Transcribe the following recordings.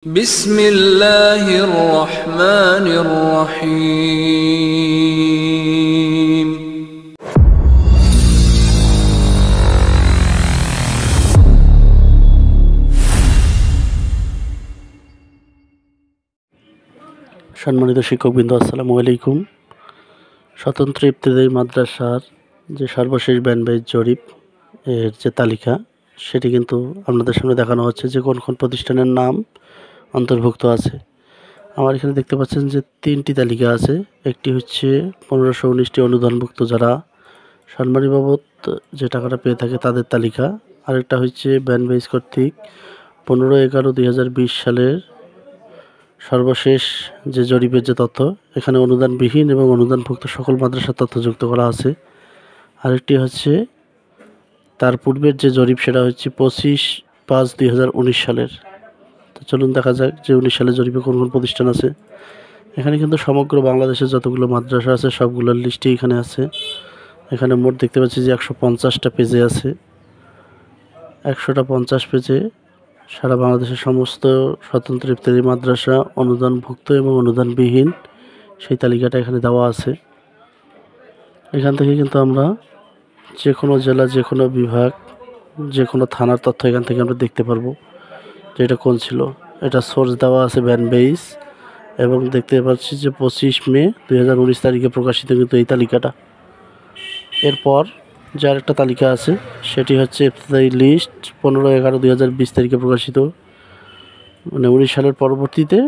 بسم الله الرحمن الرحيم সম্মানিত শিক্ষকবৃন্দ, আসসালামু আলাইকুম। স্বতন্ত্র ইবতেদায়ী মাদ্রাসার যে সর্বশেষ ব্যান্ড বাইজ জরিপ এর যে তালিকা, সেটি কিন্তু আপনাদের সামনে দেখানো হচ্ছে যে কোন কোন প্রতিষ্ঠানের নাম অন্তর্ভুক্ত আছে। আমার এখানে দেখতে পাচ্ছেন যে 3টি তালিকা আছে। একটি হচ্ছে 1519টি অনুদানভুক্ত যারা সম্মানী বাবদ যে টাকাটা পেয়ে থাকে তাদের তালিকা। আরেকটা হচ্ছে ব্যান্ড বাইজ কর্তৃক 15/11/2020 সালের সর্বশেষ যে জরিপের যে তথ্য, এখানে অনুদানবিহীন এবং অনুদানভুক্ত সকল মাদ্রাসার তথ্য যুক্ত করা আছে। আরেকটি হচ্ছে তার পূর্বের যে জরিপ, সেটা হচ্ছে 25/5/2019 সালের। তো চলুন দেখা যাক যে 19 সালের জরিপে কোন কোন প্রতিষ্ঠান আছে। এখানে কিন্তু সমগ্র বাংলাদেশের যতগুলো মাদ্রাসা আছে সবগুলোর লিস্টই এখানে আছে। এখানে মোট দেখতে পাচ্ছি যে 150টা পেজে আছে। 150 পেজে সারা বাংলাদেশের সমস্ত স্বতন্ত্র ইবতেদায়ী মাদ্রাসা, অনুদানভুক্ত এবং অনুদানবিহীন, সেই তালিকাটা এখানে দেওয়া আছে। এখান থেকে কিন্তু আমরা যে কোনো জেলা, যে কোনো বিভাগ, যে কোনো থানার তথ্য এখান থেকে আমরা দেখতে পারবো যে এটা কোন ছিল। এটা সোর্স দেওয়া আছে ব্যান্ড বেইস, এবং দেখতে পাচ্ছি যে 25 মে 2019 তারিখে প্রকাশিত কিন্তু এই তালিকাটা। এরপর যে আরেকটা তালিকা আছে সেটি হচ্ছে ইবতেদায়ী লিস্ট 15/11/2020 তারিখে প্রকাশিত, মানে 19 সালের পরবর্তীতে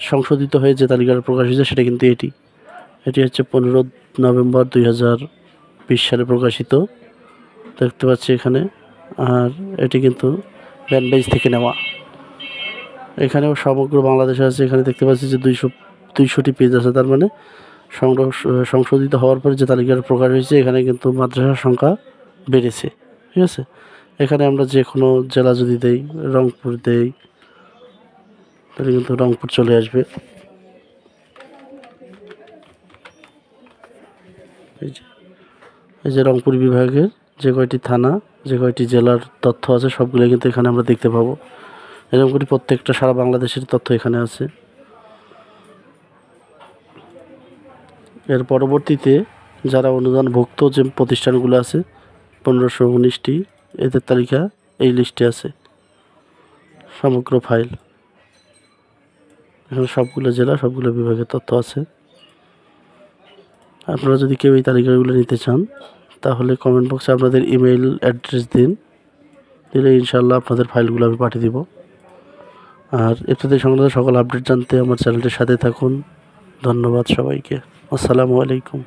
সংশোধিত হয়ে যে তালিকাটা প্রকাশিত সেটা কিন্তু এটি হচ্ছে 15 নভেম্বর 2020 সালে প্রকাশিত, দেখতে পাচ্ছি এখানে। আর এটি কিন্তু ব্যান্ড বেইজ থেকে নেওয়া। এখানেও সমগ্র বাংলাদেশে আছে। এখানে দেখতে পাচ্ছি যে 200টি পেজ আছে। তার মানে সংশোধিত হওয়ার পরে যে তালিকাটা প্রকাশ হয়েছে, এখানে কিন্তু মাদ্রাসার সংখ্যা বেড়েছে। ঠিক আছে, এখানে আমরা যে কোনো জেলা যদি দেই, রংপুর দেই, তাহলে কিন্তু রংপুর চলে আসবে। এই যে রংপুর বিভাগের যে কয়টি থানা, যে কয়টি জেলার তথ্য আছে সবগুলো কিন্তু এখানে আমরা দেখতে পাবো। এরকম করে প্রত্যেকটা সারা বাংলাদেশের তথ্য এখানে আছে। এর পরবর্তীতে যারা অনুদানভুক্ত যে প্রতিষ্ঠানগুলো আছে 1519টি, এদের তালিকা এই লিস্টে আছে, সমগ্র ফাইল। এখানে সবগুলো জেলা, সবগুলো বিভাগের তথ্য আছে। আপনারা যদি কেউ এই তালিকাগুলো নিতে চান, তাহলে কমেন্ট বক্সে আপনাদের ইমেইল অ্যাড্রেস দিলে ইনশাআল্লাহ আপনাদের ফাইলগুলো আমি পাঠিয়ে দিব। আর ইত্যাদি সংক্রান্ত সকল আপডেট জানতে আমার চ্যানেলটির সাথে থাকুন। ধন্যবাদ সবাইকে। আসসালামু আলাইকুম।